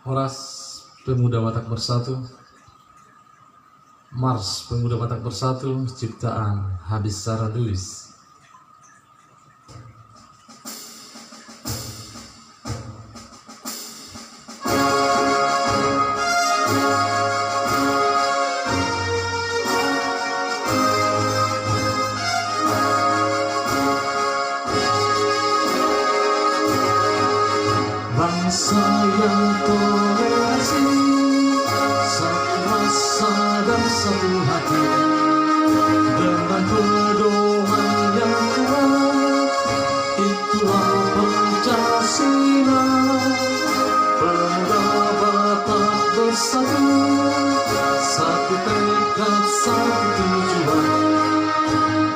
Horas Pemuda Batak Bersatu, Mars Pemuda Batak Bersatu, ciptaan Habis Sarah Lewis. Bangsa yang toleransi, satu rasa dan satu hati, dengan pedoman yang kuat, itulah Pancasila. Pemuda Batak bersatu, satu tekad, satu tujuan,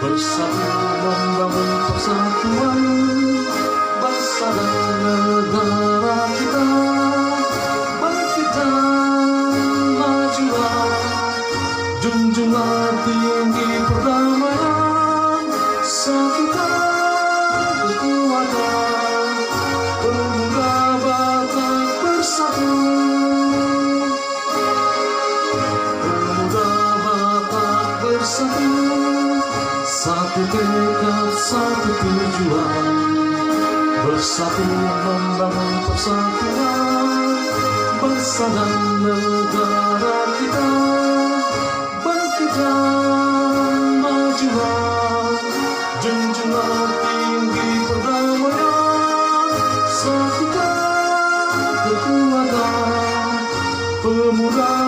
bersatu membangun persatuan bangsa dan negara kita. Bangkit dan majulah, junjunglah tinggi perdamaian, satukan kekuatan, Pemuda Batak Bersatu. Pemuda Batak Bersatu, satu tekad, satu tujuan, bersatu membangun persatuan bangsa dan negara kita. Bangkit dan majulah, junjunglah tinggi perdamaian, satukan kekuatan, Pemuda